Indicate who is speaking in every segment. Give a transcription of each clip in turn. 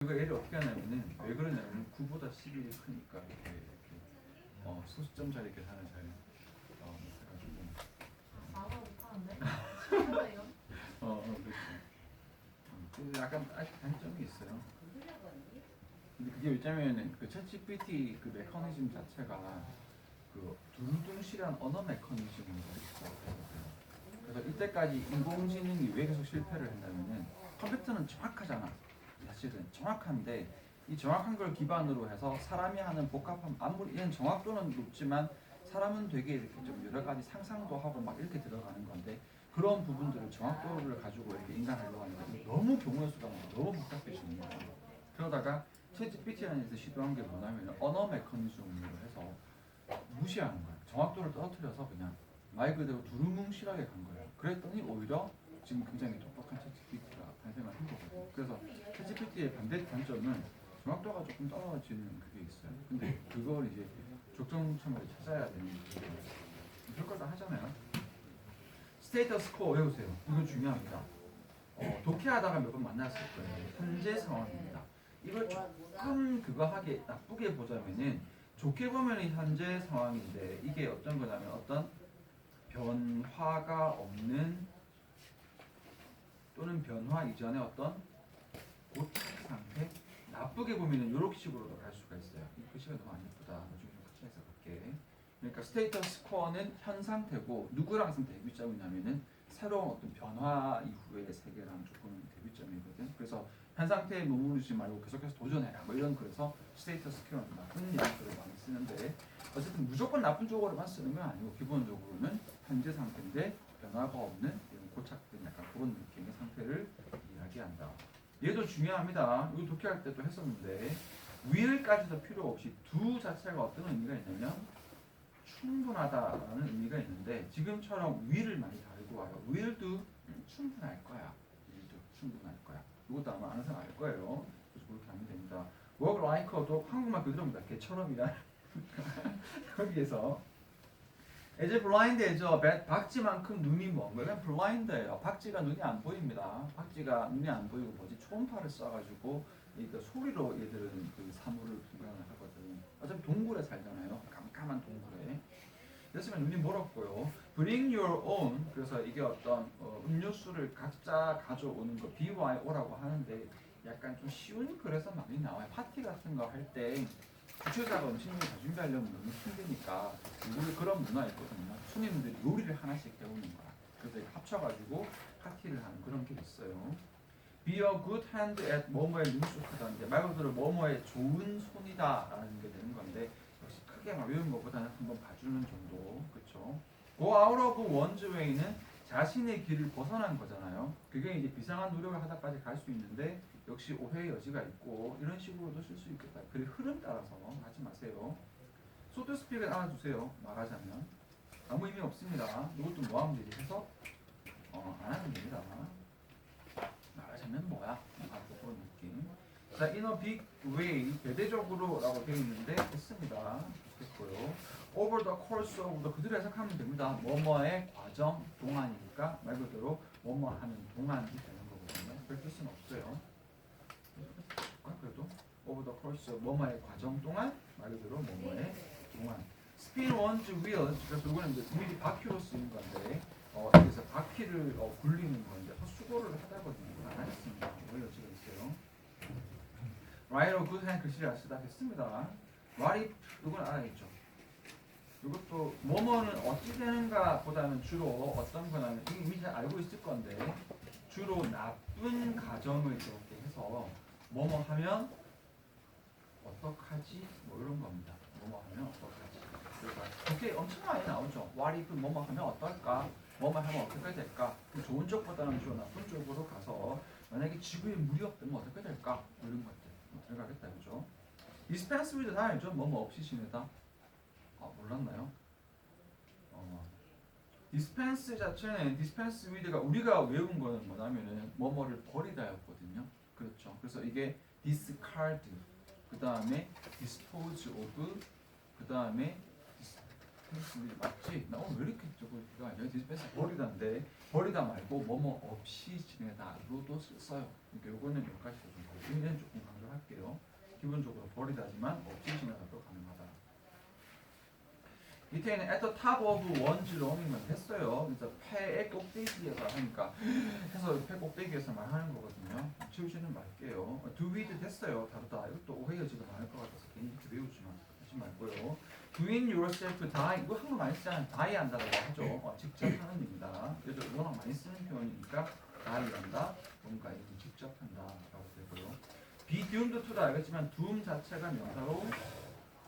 Speaker 1: 이거 얘를 어떻게 하냐면은 왜 그러냐면 9보다 11이 크니까 이렇게 소수점짜리 계산을 잘 해가지고
Speaker 2: 4가 못하는데? 싫은데요?
Speaker 1: 그렇죠. 약간 아직 단점이 있어요. 근데 그게 왜냐면은 그 챗GPT 그 메커니즘 자체가 그 두루둥실한 언어 메커니즘으로 있어. 그래서 이때까지 인공지능이 왜 계속 실패를 했냐면은 컴퓨터는 정확하잖아. 사실은 정확한데 이 정확한 걸 기반으로 해서 사람이 하는 복잡한 아무리 얘는 정확도는 높지만 사람은 되게 이렇게 좀 여러 가지 상상도 하고 막 이렇게 들어가는 건데 그런 부분들을 정확도를 가지고 이렇게 인간하려고 하는데 너무 경우의 수가 많아 너무 복잡해지는 거야. 그러다가 챗GPT에서 시도한 게 뭐냐면 언어 메커니즘으로 해서 무시하는 거야. 정확도를 떨어뜨려서 그냥 말 그대로 두루뭉실하게 간 거예요. 그랬더니 오히려 지금 굉장히 똑똑한 챗GPT가 발생을 한 거거든요. 그래서 챗GPT의 반대 단점은 정확도가 조금 떨어지는 그게 있어요. 근데 그걸 이제 적정점을 찾아야 되는 게 별걸 다 하잖아요. 스테이터스 코어 외우세요. 이거 중요합니다. 독해하다가 몇 번 만났을 거예요. 현재 상황입니다. 이걸 조금 그거 하게 나쁘게 보자면은 좋게 보면 현재 상황인데 이게 어떤 거냐면 어떤 변화가 없는 또는 변화 이전의 어떤 고착 상태. 나쁘게 보면은 이렇게 식으로도 갈 수가 있어요. 이 글씨가 너무 안 예쁘다. 나중에 좀 같이 해서 볼게. 그러니까 스테이터스 코어는 현 상태고 누구랑 항상 대비점이냐면은 새로운 어떤 변화 이후의 세계랑 조금 대비점이거든. 그래서 현 상태에 머무르지 말고 계속해서 도전해라. 뭐 이런 그래서 스테이터스 코어는 나쁜 이야기를 많이 쓰는데 어쨌든 무조건 나쁜 쪽으로만 쓰는 건 아니고 기본적으로는 현재 상태인데 변화가 없는 이런 고착된 약간 그런 느낌의 상태를 이야기한다. 얘도 중요합니다. 이거 독해할 때도 했었는데 will까지도 필요 없이 do 자체가 어떤 의미가 있냐면 충분하다라는 의미가 있는데 지금처럼 will을 많이 달고 와요. will도 충분할 거야. will도 충분할 거야. 이것도 아마 아는 사람 알 거예요. 그래서 그렇게 하면 됩니다. work like도 한국말 그대로입니다. 개처럼이라 여기에서 as blind as a bat 박쥐만큼 눈이 먼 거예요. blind예요. 박쥐가 눈이 안 보입니다. 박쥐가 눈이 안 보이고 뭐지 초음파를 쏴가지고 그러니까 소리로 얘들은 그 사물을 분간을 하거든. 어차피 동굴에 살잖아요. 깜깜한 동굴에. 그렇지만 눈이 멀었고요. Bring your own. 그래서 이게 어떤 음료수를 각자 가져오는 거 BYO라고 하는데 약간 좀 쉬운 글에서 많이 나와요. 파티 같은 거 할 때 주최자가 음식을 다 준비하려면 너무 힘드니까 미국에 그런 문화 있거든요. 손님들이 요리를 하나씩 배우는 거야. 그래서 합쳐가지고 파티를 하는 그런 게 있어요. Be a good hand at 뭐뭐에 능숙하다는 게 말 그대로 뭐뭐에 좋은 손이다라는 게 되는 건데 역시 크게 막 외운 것보다는 한번 봐주는 정도. 그렇죠? Go out of one's way는 자신의 길을 벗어난 거잖아요. 그게 이제 비상한 노력을 하다까지 갈 수 있는데 역시 오해의 여지가 있고 이런 식으로도 쓸 수 있겠다. 그 흐름 따라서 하지 마세요. So to speak은 알아두세요. 말하자면 아무 의미 없습니다. 이것도 뭐 하면 되지? 해서 안 하면 됩니다. 말하자면 뭐야? 그런 느낌. 자, in a big way 대대적으로라고 되어 있는데 했습니다. 됐고요. Over the course of the 그대로 해석하면 됩니다. 뭐뭐의 과정 동안이니까 말 그대로 뭐뭐 하는 동안이 되는 거거든요. 별 뜻은 없어요. 그래도 over the course of 뭐뭐의 과정 동안 말 그대로 뭐뭐의 동안. Spin one's wheels 그래서 이거는 이제 미리 바퀴로 쓰는 건데 여기서 바퀴를 굴리는 건데 수고를 하다거든요. 안 했습니다. 오히려 여지가 있어요. Write a good hand 글씨를 쓰다 했습니다. What if 이건 알아야겠죠. 이것도 뭐뭐는 어찌 되는가 보다는 주로 어떤 거냐면 이미 잘 알고 있을 건데 주로 나쁜 가정을 이렇게 해서 뭐뭐 하면 어떡하지? 뭐 이런 겁니다. 뭐뭐 하면 어떡하지? 그러니까 그게 엄청 많이 나오죠. What if 뭐뭐 하면 어떨까? 뭐뭐 하면 어떻게 될까? 좋은 쪽보다는 주로 나쁜 쪽으로 가서 만약에 지구에 물이 없다면 어떻게 될까? 뭐 이런 것들 들어가겠다 그죠? Dispense with 다 알죠? 뭐뭐 없이 지내다. 몰랐나요? dispense 자체는 dispense with가 우리가 외운 거는 뭐냐면은 뭐뭐를 버리다였거든요. 그렇죠. 그래서 이게 discard 그 다음에 dispose of 그 다음에 맞지? 나 오늘 왜 이렇게 저거 여기 디스펜서 버리다인데 버리다 말고 뭐뭐 없이 지내다로도 써요. 그러니까 요거는 몇 가지 좀 의미는 조금 강조할게요. 기본적으로 버리다지만 없이 지내다도 가능하다. 밑에 있는 at the top of one's long이면 됐어요. 그래서 폐의 꼭대기에서 하니까 해서 폐 꼭대기에서 말하는 거거든요. 치우시는 말게요. do with 됐어요. 다르다. 이것도 오해가 지금 많을 것 같아서 괜히 이렇게 외우지만 하지 말고요. doing yourself die 이거 한번 많이 쓰잖아요. die 한다라고 하죠. 직접 하는 일입니다. 그래서 워낙 많이 쓰는 표현이니까 die 한다. 뭔가 이거 직접 한다라고 되고요. be doomed to다 알겠지만 doom 자체가 명사로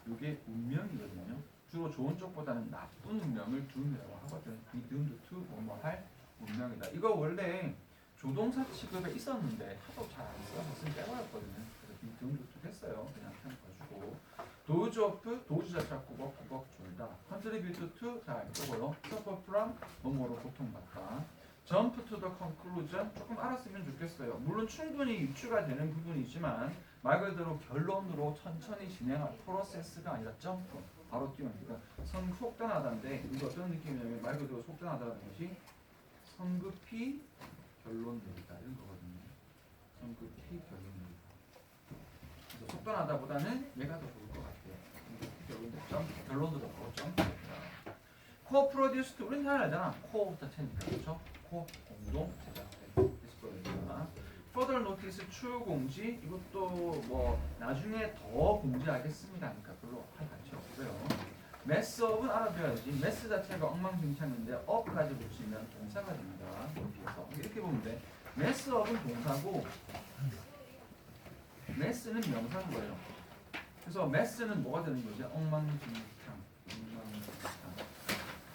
Speaker 1: 이게 운명이거든요. 주로 좋은 쪽보다는 나쁜 운명을 doom이라고 하거든. be doomed to 뭐뭐 할 운명이다. 이거 원래 조동사 취급에 있었는데 하도 잘 안 써서 쓴 빼버렸거든요. 그래서 be doomed to 했어요. 그냥 참고하시고 doze of 도즈 자체가 꾸벅꾸벅 졸다. contribute to 자 이거고요. suffer from 뭐뭐로 고통받다. jump to the conclusion 조금 알았으면 좋겠어요. 물론 충분히 유추가 되는 부분이지만 말 그대로 결론으로 천천히 진행할 프로세스가 아니라 점프 바로 뛰어니까 속단하다인데 이거 어떤 느낌이냐면 말 그대로 속단하다는 것이 성급히 결론 내리다 이런 거거든요. 성급히 결론 내리다. 그래서 속단하다보다는 얘가 더 좋을 것 같아요. 성급히 결론으로 바로 점프했다. co-produced 우리는 잘 알잖아. co 자체니까 그렇죠? co 공동 제작된 디스플레이나 further notice 추후 공지 이것도 뭐 나중에 더 공지하겠습니다. 그러니까 별로 할 가치 없고요. mess up은 알아둬야지. mess 자체가 엉망진창인데 up까지 붙이면 동사가 됩니다. 여기에서 이렇게 보면 돼. mess up은 동사고 mess는 명사인 거예요. 그래서 mess는 뭐가 되는 거죠? 엉망진창.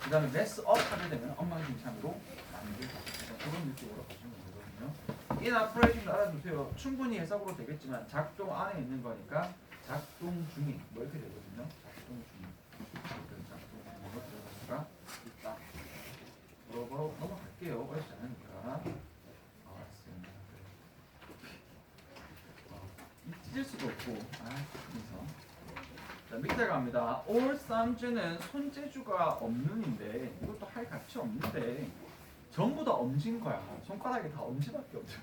Speaker 1: 그 다음에 mess up 하게 되면 엉망진창으로 만들다. 그런 느낌으로 보시면 되거든요. in operation도 알아두세요. 충분히 해석으로 되겠지만 작동 안에 있는 거니까 작동 중인 뭐 이렇게 되거든요. 작동 중인 작동 중인으로 들어갈 수가 있다. 바로 넘어갈게요. 어렵지 않으니까. 알았습니다. 찢을 수도 없고 그래서 자, 밑에 갑니다. all thumbs는 손재주가 없는인데 이것도 할 가치 없는데 전부 다 엄지인 거야. 손가락이 다 엄지밖에 없죠.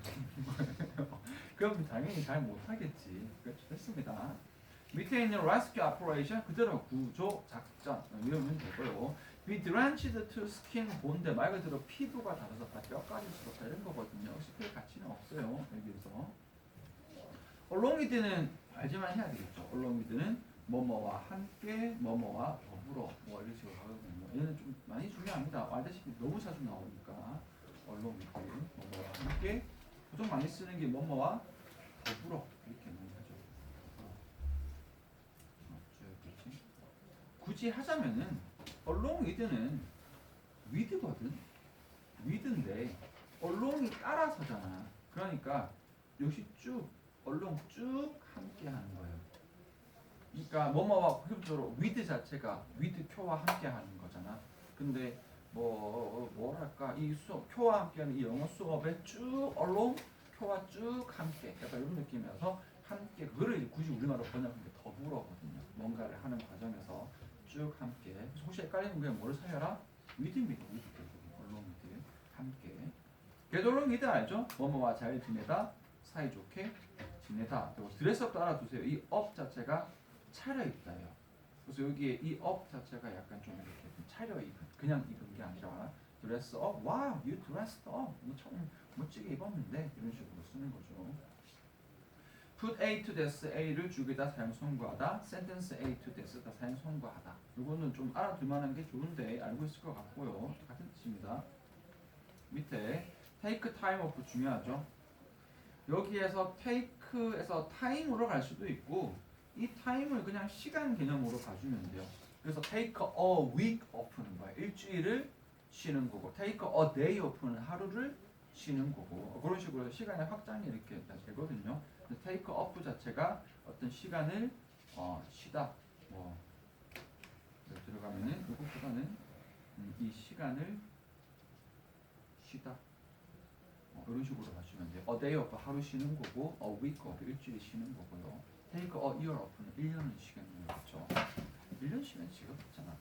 Speaker 1: 그럼 당연히 잘 못하겠지. 그렇죠. 됐습니다. 밑에 있는 rescue operation 그대로 구조 작전 외우면 되고요. be drenched to skin bone 말 그대로 피부가 닳아졌다 뼈까지 sul었다 이런 거거든요. 스펠 가치는 없어요. 여기에서 along with는 알지만 해야 되겠죠. along with는 뭐뭐와 함께 뭐뭐와 더불어 뭐 이런 식으로 가거든요. 얘는 좀 많이 중요합니다. 알다시피 너무 자주 나오니까 along with 뭐뭐와 함께 보통 많이 쓰는 게 뭐뭐와 더불어 이렇게 많이 하죠. 굳이 하자면은 along with는 with거든. with인데 along이 따라서잖아. 그러니까 역시 쭉 along 쭉 함께 하는 거예요. 그러니까 뭐뭐와 기본적으로 with 자체가 with 큐와 함께 하는 거잖아. 근데 뭐랄까 이 수업 큐와 함께하는 이 영어 수업에 쭉 along 큐와 쭉 함께 약간 이런 느낌이어서 함께 그거를 굳이 우리말로 번역하는 게 더불어거든요. 뭔가를 하는 과정에서 쭉 함께. 혹시 헷갈리면 그냥 뭐를 살려라? with입니다. with along with 함께. along with 알죠? 뭐뭐와 잘 지내다 사이좋게 지내다. 그리고 드레스업도 알아두세요. 이 업 자체가 차려입다예요. 그래서 여기에 이 업 자체가 약간 좀 이렇게 차려입은 그냥 입은 게 아니라 드레스 업, 와우, you dressed up, 참 멋지게 입었는데 이런 식으로 쓰는 거죠. put A to this, A를 주기다 사용 선고하다, sentence A to this다 사용 선고하다. 이거는 좀 알아둘만한 게 좋은데 알고 있을 것 같고요. 같은 뜻입니다. 밑에 take time off 중요하죠. 여기에서 take에서 time으로 갈 수도 있고 이 time을 그냥 시간 개념으로 봐주면 돼요. 그래서 take a week off는 거야. 일주일을 쉬는 거고 take a day off는 하루를 쉬는 거고 그런 식으로 시간의 확장이 이렇게 되거든요. take off 자체가 어떤 시간을 쉬다 들어가면은 이것보다는 이 시간을 쉬다 이런 식으로 봐주면 돼요. A day off 하루 쉬는 거고 a week off 일주일 쉬는 거고요. take a year off는 1년을 쉬는 거죠. 1년 쉬면 지겹잖아.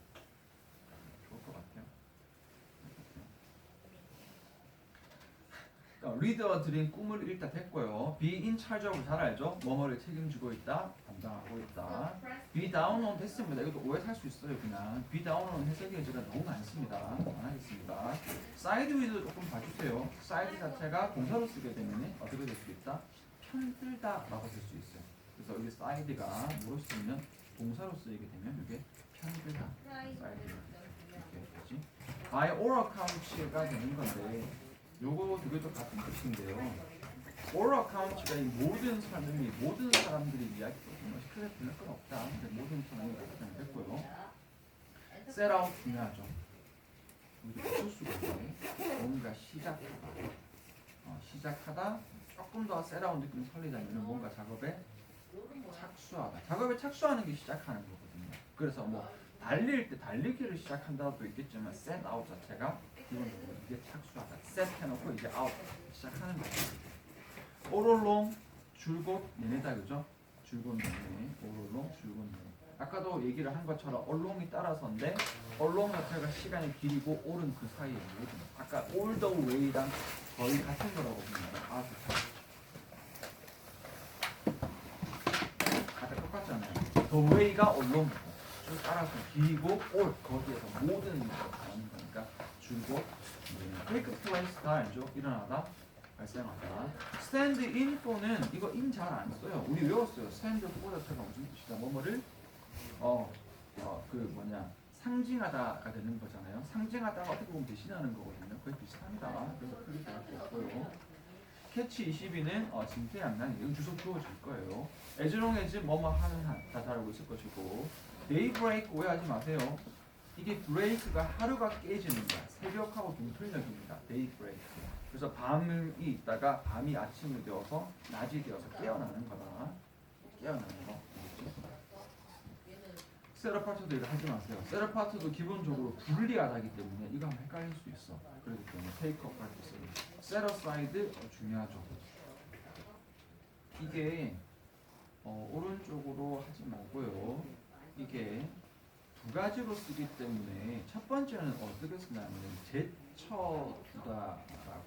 Speaker 1: 리더들인 꿈을 잃다 됐고요. be in charge of 잘 알죠? 뭐뭐를 책임지고 있다, 담당하고 있다. be down on 됐습니다. 이것도 오해 살 수 있어요. 그냥 be down on 해석이 제가 너무 많습니다. 안 하겠습니다. side with 조금 봐주세요. side 자체가 공사로 쓰게 되면 어떻게 될 수 있다? 편들다라고 쓸 수 있어요. 그래서 여기 side가 뭐로 쓰면 동사로 쓰이게 되면 이게 편들다. side 이렇게 되지. by all accounts가 되는 건데. 요거 두 개도 같은 뜻인데요. all accounts가 이 모든 사람들이 이야기거든요. 크게 들릴 건 없다. 근데 모든 사람이 이야기하면 됐고요. set out 중요하죠. 우리도 어쩔 수가 없네. 뭔가 시작하다. 조금 더 set out 느낌을 살리자면 뭔가 작업에 착수하다. 작업에 착수하는 게 시작하는 거거든요. 그래서 뭐 달릴 때 달리기를 시작한다도 있겠지만 set out 자체가 기본적으로 이게 착수하다. set 해놓고 이제 out 시작하는 거죠. all along 줄곧 내내다 그죠? 줄곧 내내 all along 줄곧 내내. 아까도 얘기를 한 것처럼 allong이 따라서인데 along 자체가 시간이 길이고 all은 그 사이에 있거든요. 아까 all the way랑 거의 같은 거라고 보면 아까 똑같잖아요. the way가 allong이고 쭉 따라서 길이고 all 거기에서 모든 걸 가는 거니까 줄곧 take place 다 알죠? 일어나다 발생하다. stand in for는 이거 in 잘 안 써요. 우리 외웠어요. stand for 자체가 무슨 뜻이다. 뭐뭐를 상징하다가 되는 거잖아요. 상징하다가 어떻게 보면 대신하는 거거든요. 거의 비슷합니다. 그래서 크게 다를 게 없고요. 캐치 22는 진퇴양난 이건 주소 주어질 거예요. as long as 뭐뭐 하는 한 다 다르고 있을 것이고 daybreak 오해하지 마세요. 이게 break가 하루가 깨지는 거야. 새벽하고 동틀력입니다. daybreak. 그래서 밤이 있다가 밤이 아침이 되어서 낮이 되어서 깨어나는 거다. 깨어나는 거. 세러파트도 이거 하지 마세요. 세러파트도 기본적으로 분리하다기 때문에 이거 하면 헷갈릴 수 있어. 그렇기 때문에 테이크업 프랙티스는 세러사이드 중요하죠. 이게 오른쪽으로 하지 말고요. 이게 두 가지로 쓰기 때문에 첫 번째는 어떻게 쓰냐면 제쳐두다라고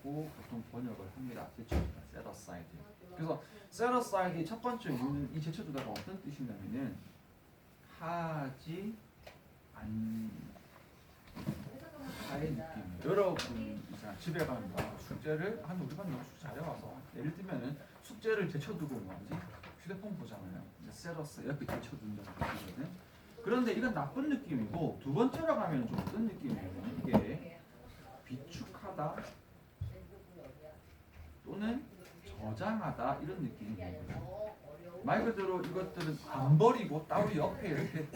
Speaker 1: 보통 번역을 합니다. 제쳐두다, set aside. 그래서 set aside의 첫 번째 이유는 이 제쳐두다가 어떤 뜻이냐면은 하지 않 하의 느낌. 여러분 집에 가면 숙제를 우리 반 너무 숙제 잘해와서 예를 들면은 숙제를 제쳐두고 뭐지 휴대폰 보잖아요. set aside 옆에 제쳐둔다는 뜻이거든. 그런데 이건 나쁜 느낌이고 두 번째로 가면 좀 어떤 느낌이냐면 이게 비축하다 또는 저장하다 이런 느낌이에요. 말 그대로 이것들은 안 버리고 따로 옆에 이렇게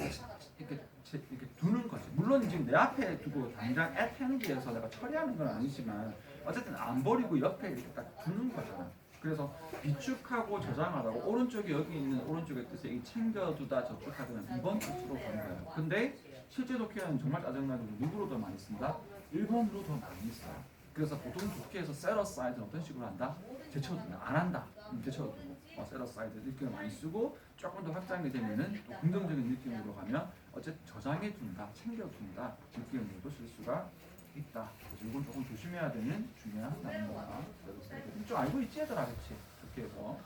Speaker 1: 두는 거지. 물론 지금 내 앞에 두고 당장 at hand에서 내가 처리하는 건 아니지만 어쨌든 안 버리고 옆에 이렇게 딱 두는 거잖아. 그래서 비축하고 저장하다고 오른쪽에 여기 있는 오른쪽의 뜻에 이 챙겨두다 저축하다는 2번 뜻으로 가는 거예요. 근데 실제 독해는 정말 짜증나게 누구로 더 많이 쓴다? 1번으로 더 많이 써요. 그래서 보통 독해에서 set aside는 어떤 식으로 한다? 제쳐둔다. 안 한다. 제쳐두고 set aside 느낌을 많이 쓰고 조금 더 확장이 되면은 또 긍정적인 느낌으로 가면 어쨌든 저장해 둔다, 챙겨둔다 느낌으로도 쓸 수가 있다. 그래서 이건 조금 조심해야 되는 중요한 단어다. 좀 알고 있지 얘들아, 그렇지? 이렇게 해서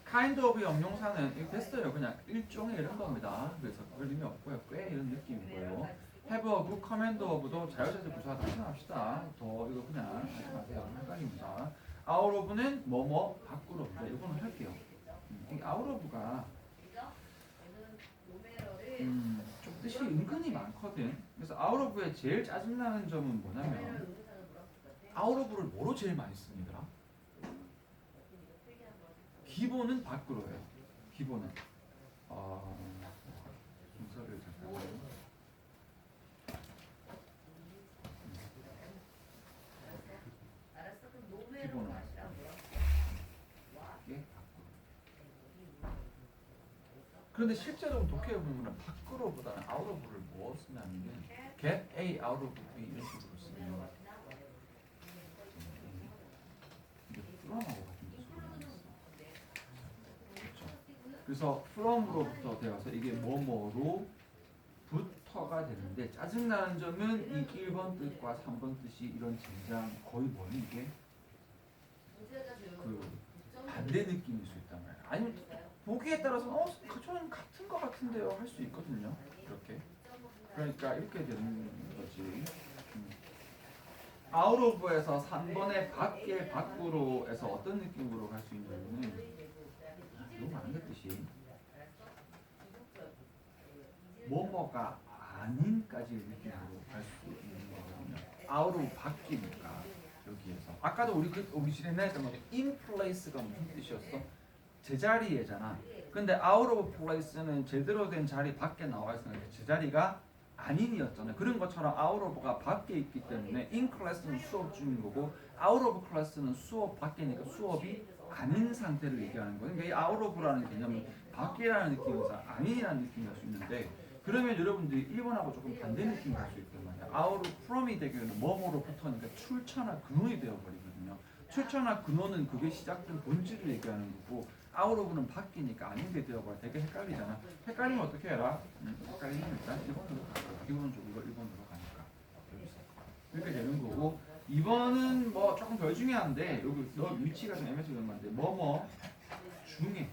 Speaker 1: kind of 형용사는 이거 됐어요. 그냥 일종의 이런 겁니다. 그래서 별 의미 없고요. 꽤 이런 느낌이고요. have a good command of도 자유자재 부사하다 생각합시다. 더 이거 그냥 하지 마세요. 헷갈립니다. out of는 뭐뭐 밖으로인데 이거는 할게요. 이 out of가 좀 뜻이 은근히 많거든. 그래서 out of의 제일 짜증나는 점은 뭐냐면 out of를 뭐로 제일 많이 씁니까? 기본은 밖으로예요. 기본은 순서를 잠깐만요. 기본은 이게 밖으로. 그런데 실제로 독해에 보면 밖으로보다는 out of를 뭐 쓰냐면 get A out of B 이런 식으로 쓰면 이게 from하고 같은 뜻으로 그렇죠. 그래서 from으로부터 되어서 이게 뭐뭐로 부터가 되는데 짜증나는 점은 이 1번 뜻과 3번 뜻이 이런 젠장 거의 뭐니 이게 반대 느낌일 수 있단 말이야. 아니면 보기에 따라서 저는 같은 거 같은데요 할 수 있거든요. 이렇게. 그러니까 이렇게 되는 거지. out of에서 3번의 밖에 밖으로에서 어떤 느낌으로 갈 수 있냐면은 너무 많은 것 뜻이 뭐뭐가 아닌까지 느낌으로 갈 수 있는 거거든요. out of 바뀌니까 여기에서 아까도 우리 지난해 했던 거죠. in place가 무슨 뜻이었어? 제자리에잖아. 근데 out of place는 제대로 된 자리 밖에 나와 있었는데 제자리가 아닌이었잖아요. 그런 것처럼 out of가 밖에 있기 때문에 in class는 수업 중인 거고 out of class는 수업 밖이니까 수업이 아닌 상태를 얘기하는 거예요. 그러니까 이 out of라는 개념은 밖이라는 느낌에서 아닌이라는 느낌이 날 수 있는데 그러면 여러분들이 1번하고 조금 반대 느낌이 날 수 있단 말이야. out of from이 되기에는 뭐뭐로부터니까 출처나 근원이 되어버리거든요. 출처나 근원은 그게 시작된 본질을 얘기하는 거고 out of는 바뀌니까 아닌 게 되어버려. 되게 헷갈리잖아. 헷갈리면 어떻게 해라? 헷갈리면 일단 1번으로 가고 기본적으로 1번으로 가니까 여기서 이렇게 되는 거고 2번은 뭐 조금 덜 중요한데 여기 너 위치가 좀 애매해서 그런 건데 뭐뭐 중에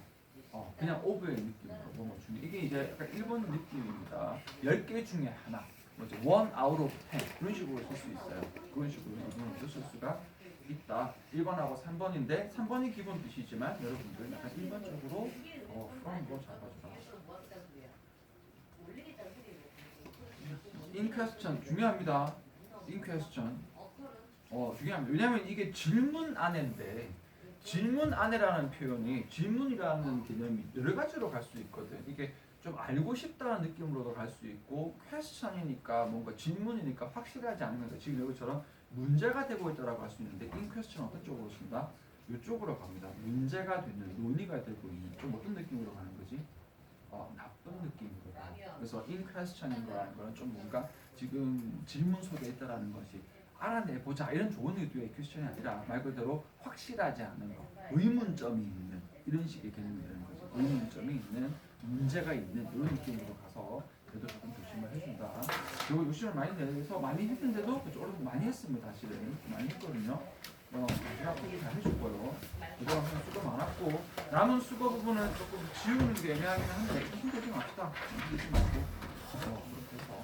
Speaker 1: 그냥 오브의 느낌으로 뭐뭐 중에 이게 이제 약간 1번 느낌입니다. 10개 중에 하나 뭐지? 1 out of 10 그런 식으로 쓸 수 있어요. 그런 식으로 이번을 쓸 수가 있다. 1번하고 3번인데 3번이 기본 뜻이지만 여러분들 약간 일반적으로 from으로 잡아주라. in question 중요합니다. in question 중요합니다. 왜냐면 이게 질문 안에인데 질문 안에라는 표현이 질문이라는 개념이 여러 가지로 갈 수 있거든. 이게 좀 알고 싶다는 느낌으로도 갈 수 있고 question이니까 뭔가 질문이니까 확실하지 않으면서 지금 여기처럼 문제가 되고 있다라고 할 수 있는데 in question 어떤 쪽으로 쓴다? 이쪽으로 갑니다. 문제가 되는 논의가 되고 있는 좀 어떤 느낌으로 가는 거지? 나쁜 느낌으로 가. 그래서 in question인 거라는 거는 좀 뭔가 지금 질문 속에 있다라는 것이 알아내보자 이런 좋은 의도의 퀘스천이 아니라 말 그대로 확실하지 않은 거 의문점이 있는 이런 식의 개념이 되는 거죠. 의문점이 있는 문제가 있는 이런 느낌으로 가서 그래도 조금 조심을 해준다. 그리고 요즘을 많이 내서 많이 했는데도 그쪽으로 많이 했습니다. 사실은 많이 했거든요. 마지막 얘기 잘 해줄 거예요. 그동안 수고 많았고 남은 수고 부분은 조금 지우는 게 애매하긴 한데 힘들지 맙시다. 힘들지 말고 그렇게 해서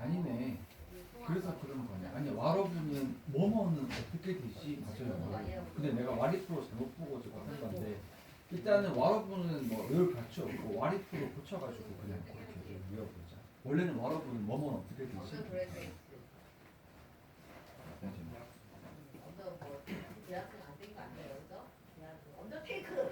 Speaker 1: 아니네. 그래서 그런 거네. 아니 와로브는 뭐뭐는 어떻게 되지? 맞아요. 근데 내가 와리프로 잘못 보고 지금 한 건데 일단은 와로브는 늘 같이 없고 와리프로 붙여가지고 그냥 그렇게 이어보자. 원래는 와로브는 뭐뭐는 어떻게 되지?
Speaker 3: 언더 뭐 대학교 안 된 거 아니에요, 그죠? 언더테이크.